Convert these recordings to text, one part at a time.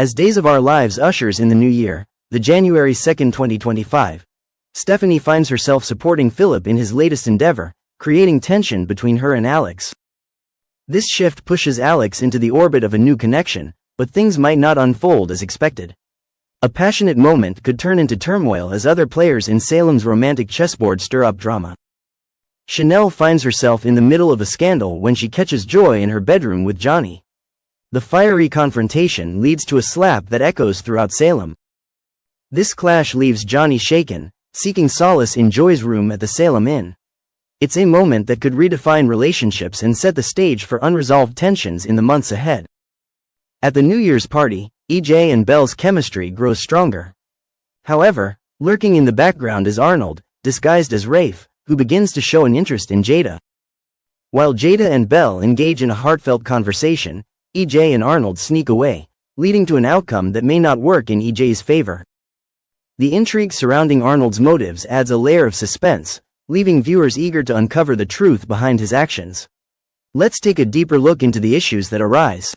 As Days of Our Lives ushers in the new year, the January 2nd, 2025, Stephanie finds herself supporting Philip in his latest endeavor, creating tension between her and Alex. This shift pushes Alex into the orbit of a new connection, but things might not unfold as expected. A passionate moment could turn into turmoil as other players in Salem's romantic chessboard stir up drama. Chanel finds herself in the middle of a scandal when she catches Joy in her bedroom with Johnny. The fiery confrontation leads to a slap that echoes throughout Salem. This clash leaves Johnny shaken, seeking solace in Joy's room at the Salem Inn. It's a moment that could redefine relationships and set the stage for unresolved tensions in the months ahead. At the New Year's party, EJ and Belle's chemistry grows stronger. However, lurking in the background is Arnold, disguised as Rafe, who begins to show an interest in Jada. While Jada and Belle engage in a heartfelt conversation, EJ and Arnold sneak away, leading to an outcome that may not work in EJ's favor. The intrigue surrounding Arnold's motives adds a layer of suspense, leaving viewers eager to uncover the truth behind his actions. Let's take a deeper look into the issues that arise.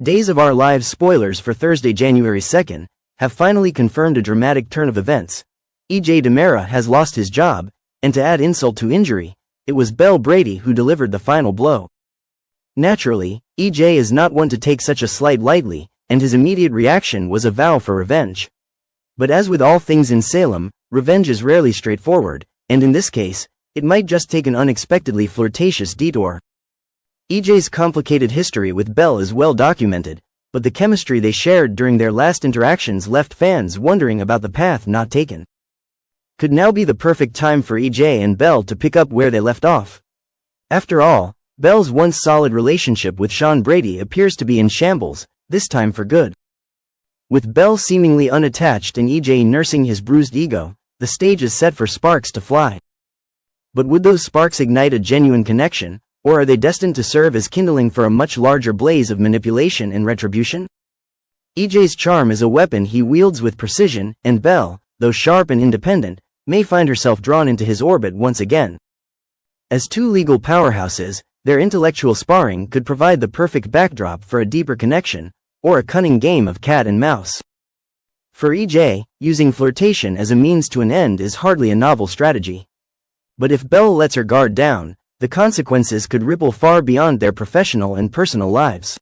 Days of Our Lives spoilers for Thursday, January 2nd, have finally confirmed a dramatic turn of events. EJ DiMera has lost his job, and to add insult to injury, it was Belle Brady who delivered the final blow. Naturally, EJ is not one to take such a slight lightly, and his immediate reaction was a vow for revenge. But as with all things in Salem, revenge is rarely straightforward, and in this case, it might just take an unexpectedly flirtatious detour. EJ's complicated history with Belle is well documented, but the chemistry they shared during their last interactions left fans wondering about the path not taken. Could now be the perfect time for EJ and Belle to pick up where they left off. After all, Belle's once solid relationship with Sean Brady appears to be in shambles, this time for good. With Belle seemingly unattached and EJ nursing his bruised ego, the stage is set for sparks to fly. But would those sparks ignite a genuine connection, or are they destined to serve as kindling for a much larger blaze of manipulation and retribution? EJ's charm is a weapon he wields with precision, and Belle, though sharp and independent, may find herself drawn into his orbit once again. As two legal powerhouses, their intellectual sparring could provide the perfect backdrop for a deeper connection, or a cunning game of cat and mouse. For EJ, using flirtation as a means to an end is hardly a novel strategy. But if Belle lets her guard down, the consequences could ripple far beyond their professional and personal lives.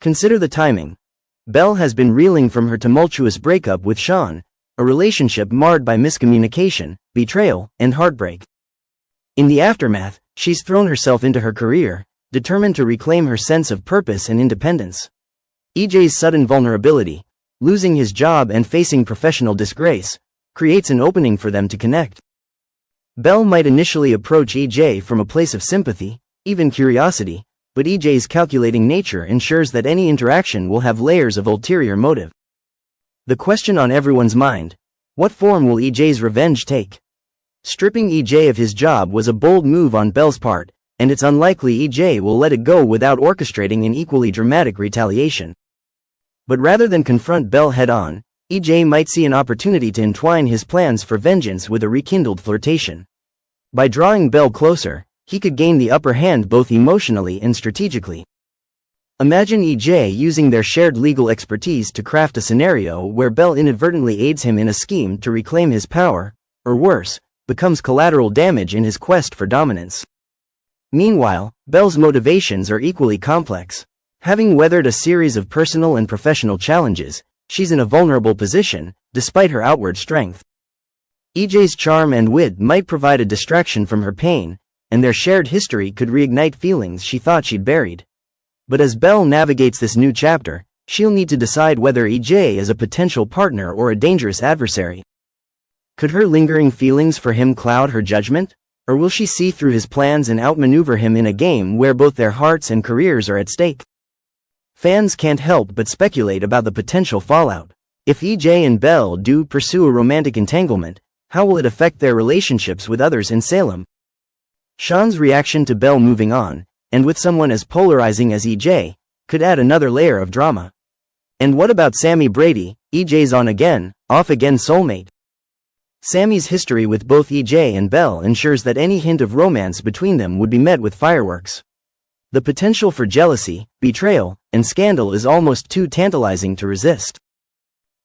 Consider the timing. Belle has been reeling from her tumultuous breakup with Sean, a relationship marred by miscommunication, betrayal, and heartbreak. In the aftermath, she's thrown herself into her career, determined to reclaim her sense of purpose and independence. EJ's sudden vulnerability, losing his job and facing professional disgrace, creates an opening for them to connect. Belle might initially approach EJ from a place of sympathy, even curiosity, but EJ's calculating nature ensures that any interaction will have layers of ulterior motive. The question on everyone's mind: what form will EJ's revenge take? Stripping EJ of his job was a bold move on Belle's part, and it's unlikely EJ will let it go without orchestrating an equally dramatic retaliation. But rather than confront Belle head-on, EJ might see an opportunity to entwine his plans for vengeance with a rekindled flirtation. By drawing Belle closer, he could gain the upper hand both emotionally and strategically. Imagine EJ using their shared legal expertise to craft a scenario where Belle inadvertently aids him in a scheme to reclaim his power, or worse, becomes collateral damage in his quest for dominance. Meanwhile, Belle's motivations are equally complex. Having weathered a series of personal and professional challenges, she's in a vulnerable position, despite her outward strength. EJ's charm and wit might provide a distraction from her pain, and their shared history could reignite feelings she thought she'd buried. But as Belle navigates this new chapter, she'll need to decide whether EJ is a potential partner or a dangerous adversary. Could her lingering feelings for him cloud her judgment, or will she see through his plans and outmaneuver him in a game where both their hearts and careers are at stake? Fans can't help but speculate about the potential fallout. If EJ and Belle do pursue a romantic entanglement, how will it affect their relationships with others in Salem? Sean's reaction to Belle moving on, and with someone as polarizing as EJ, could add another layer of drama. And what about Sammy Brady, EJ's on-again, off-again soulmate? Sammy's history with both EJ and Belle ensures that any hint of romance between them would be met with fireworks. The potential for jealousy, betrayal, and scandal is almost too tantalizing to resist.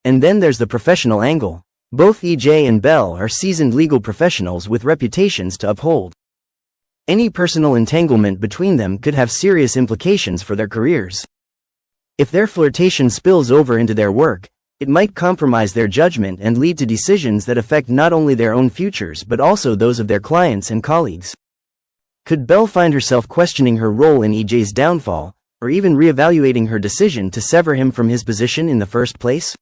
And then there's the professional angle. Both EJ and Belle are seasoned legal professionals with reputations to uphold. Any personal entanglement between them could have serious implications for their careers. If their flirtation spills over into their work, it might compromise their judgment and lead to decisions that affect not only their own futures but also those of their clients and colleagues. Could Belle find herself questioning her role in EJ's downfall, or even reevaluating her decision to sever him from his position in the first place?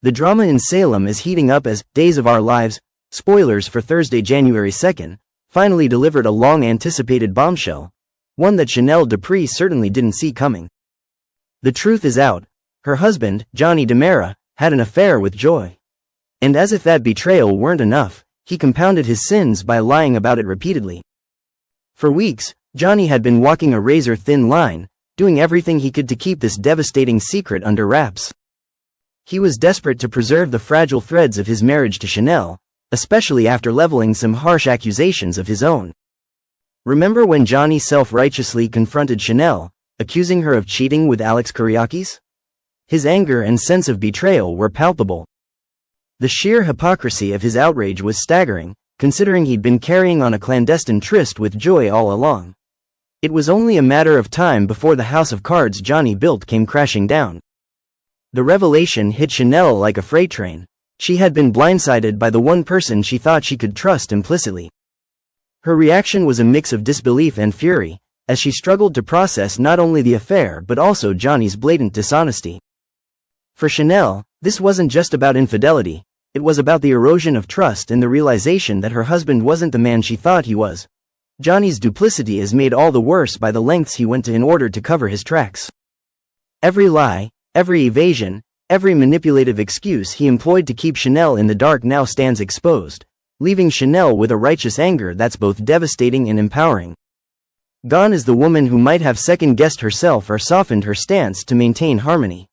The drama in Salem is heating up as Days of Our Lives, spoilers for Thursday, January 2nd, finally delivered a long-anticipated bombshell, one that Chanel Dupree certainly didn't see coming. The truth is out. Her husband, Johnny DiMera, had an affair with Joy. And as if that betrayal weren't enough, he compounded his sins by lying about it repeatedly. For weeks, Johnny had been walking a razor-thin line, doing everything he could to keep this devastating secret under wraps. He was desperate to preserve the fragile threads of his marriage to Chanel, especially after leveling some harsh accusations of his own. Remember when Johnny self-righteously confronted Chanel, accusing her of cheating with Alex Kyriakis? His anger and sense of betrayal were palpable. The sheer hypocrisy of his outrage was staggering, considering he'd been carrying on a clandestine tryst with Joy all along. It was only a matter of time before the house of cards Johnny built came crashing down. The revelation hit Chanel like a freight train. She had been blindsided by the one person she thought she could trust implicitly. Her reaction was a mix of disbelief and fury, as she struggled to process not only the affair but also Johnny's blatant dishonesty. For Chanel, this wasn't just about infidelity, it was about the erosion of trust and the realization that her husband wasn't the man she thought he was. Johnny's duplicity is made all the worse by the lengths he went to in order to cover his tracks. Every lie, every evasion, every manipulative excuse he employed to keep Chanel in the dark now stands exposed, leaving Chanel with a righteous anger that's both devastating and empowering. Gone is the woman who might have second-guessed herself or softened her stance to maintain harmony.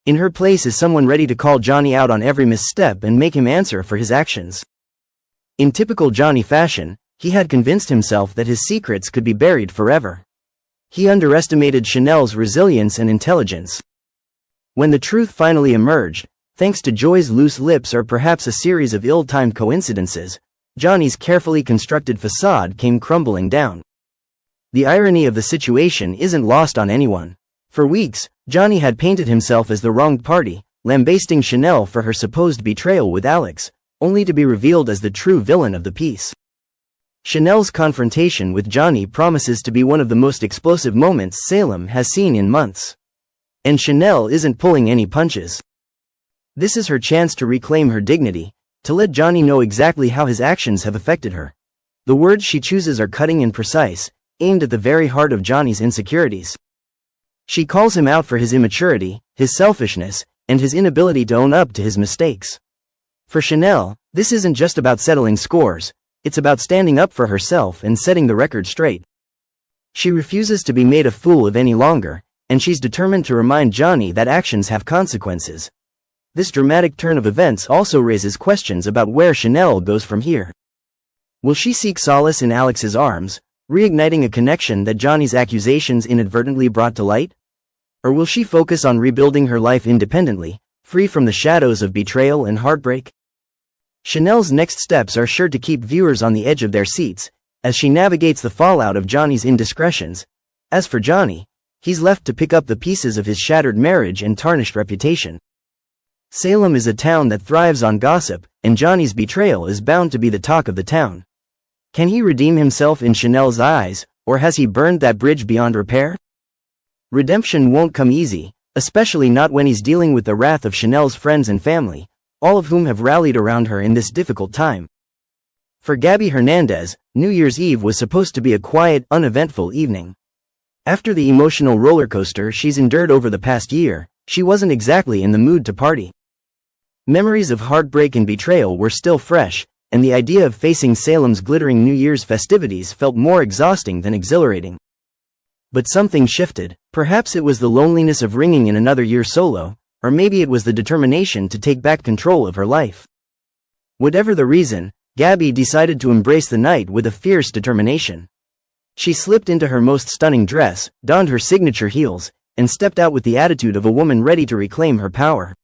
In her place is someone ready to call Johnny out on every misstep and make him answer for his actions. In typical Johnny fashion, he had convinced himself that his secrets could be buried forever. He underestimated Chanel's resilience and intelligence. When the truth finally emerged, thanks to Joy's loose lips or perhaps a series of ill-timed coincidences, Johnny's carefully constructed facade came crumbling down. The irony of the situation isn't lost on anyone. For weeks, Johnny had painted himself as the wronged party, lambasting Chanel for her supposed betrayal with Alex, only to be revealed as the true villain of the piece. Chanel's confrontation with Johnny promises to be one of the most explosive moments Salem has seen in months. And Chanel isn't pulling any punches. This is her chance to reclaim her dignity, to let Johnny know exactly how his actions have affected her. The words she chooses are cutting and precise, aimed at the very heart of Johnny's insecurities. She calls him out for his immaturity, his selfishness, and his inability to own up to his mistakes. For Chanel, this isn't just about settling scores, it's about standing up for herself and setting the record straight. She refuses to be made a fool of any longer, and she's determined to remind Johnny that actions have consequences. This dramatic turn of events also raises questions about where Chanel goes from here. Will she seek solace in Alex's arms, reigniting a connection that Johnny's accusations inadvertently brought to light? Or will she focus on rebuilding her life independently, free from the shadows of betrayal and heartbreak? Chanel's next steps are sure to keep viewers on the edge of their seats, as she navigates the fallout of Johnny's indiscretions. As for Johnny, he's left to pick up the pieces of his shattered marriage and tarnished reputation. Salem is a town that thrives on gossip, and Johnny's betrayal is bound to be the talk of the town. Can he redeem himself in Chanel's eyes, or has he burned that bridge beyond repair? Redemption won't come easy, especially not when he's dealing with the wrath of Chanel's friends and family, all of whom have rallied around her in this difficult time. For Gabby Hernandez, New Year's Eve was supposed to be a quiet, uneventful evening. After the emotional roller coaster she's endured over the past year, she wasn't exactly in the mood to party. Memories of heartbreak and betrayal were still fresh, and the idea of facing Salem's glittering New Year's festivities felt more exhausting than exhilarating. But something shifted. Perhaps it was the loneliness of ringing in another year solo, or maybe it was the determination to take back control of her life. Whatever the reason, Gabby decided to embrace the night with a fierce determination. She slipped into her most stunning dress, donned her signature heels, and stepped out with the attitude of a woman ready to reclaim her power.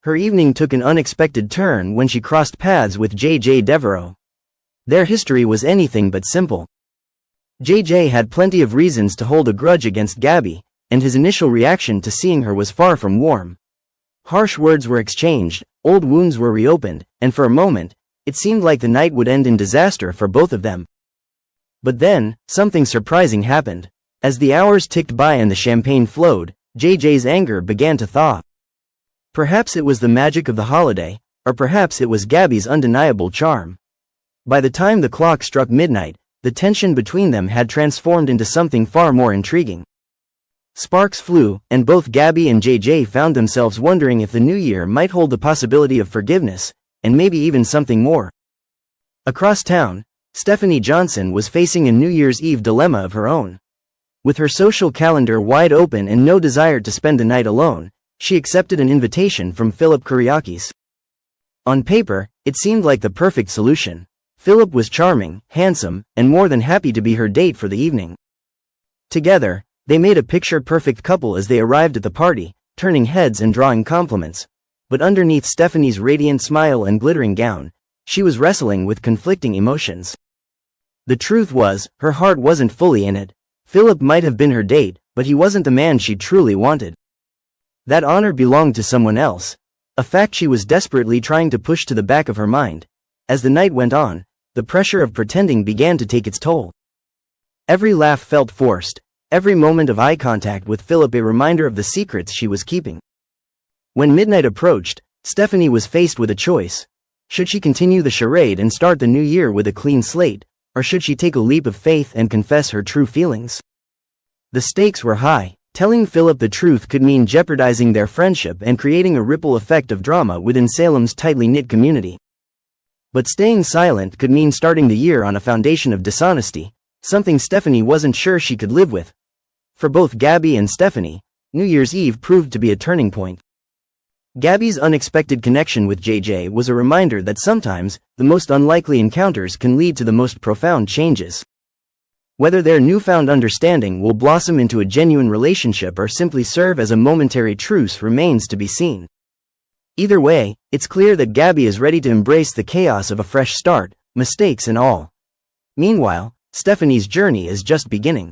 Her evening took an unexpected turn when she crossed paths with J.J. Devereaux. Their history was anything but simple. J.J. had plenty of reasons to hold a grudge against Gabby, and his initial reaction to seeing her was far from warm. Harsh words were exchanged, old wounds were reopened, and for a moment, it seemed like the night would end in disaster for both of them. But then, something surprising happened. As the hours ticked by and the champagne flowed, JJ's anger began to thaw. Perhaps it was the magic of the holiday, or perhaps it was Gabby's undeniable charm. By the time the clock struck midnight, the tension between them had transformed into something far more intriguing. Sparks flew, and both Gabby and JJ found themselves wondering if the new year might hold the possibility of forgiveness, and maybe even something more. Across town, Stephanie Johnson was facing a New Year's Eve dilemma of her own. With her social calendar wide open and no desire to spend the night alone, she accepted an invitation from Philip Kyriakis. On paper, it seemed like the perfect solution. Philip was charming, handsome, and more than happy to be her date for the evening. Together, they made a picture-perfect couple as they arrived at the party, turning heads and drawing compliments. But underneath Stephanie's radiant smile and glittering gown, she was wrestling with conflicting emotions. The truth was, her heart wasn't fully in it. Philip might have been her date, but he wasn't the man she truly wanted. That honor belonged to someone else, a fact she was desperately trying to push to the back of her mind. As the night went on, the pressure of pretending began to take its toll. Every laugh felt forced, every moment of eye contact with Philip a reminder of the secrets she was keeping. When midnight approached, Stephanie was faced with a choice. Should she continue the charade and start the new year with a clean slate, or should she take a leap of faith and confess her true feelings? The stakes were high. Telling Philip the truth could mean jeopardizing their friendship and creating a ripple effect of drama within Salem's tightly knit community. But staying silent could mean starting the year on a foundation of dishonesty, something Stephanie wasn't sure she could live with. For both Gabby and Stephanie, New Year's Eve proved to be a turning point. Gabby's unexpected connection with JJ was a reminder that sometimes, the most unlikely encounters can lead to the most profound changes. Whether their newfound understanding will blossom into a genuine relationship or simply serve as a momentary truce remains to be seen. Either way, it's clear that Gabby is ready to embrace the chaos of a fresh start, mistakes and all. Meanwhile, Stephanie's journey is just beginning.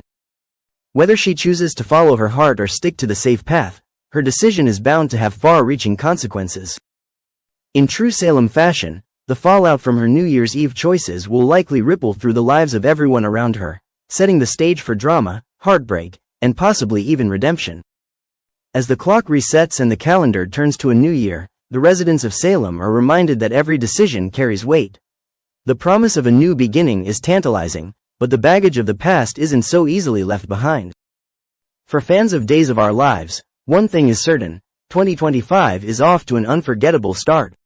Whether she chooses to follow her heart or stick to the safe path, her decision is bound to have far-reaching consequences. In true Salem fashion, the fallout from her New Year's Eve choices will likely ripple through the lives of everyone around her, setting the stage for drama, heartbreak, and possibly even redemption. As the clock resets and the calendar turns to a new year, the residents of Salem are reminded that every decision carries weight. The promise of a new beginning is tantalizing, but the baggage of the past isn't so easily left behind. For fans of Days of Our Lives, one thing is certain: 2025 is off to an unforgettable start.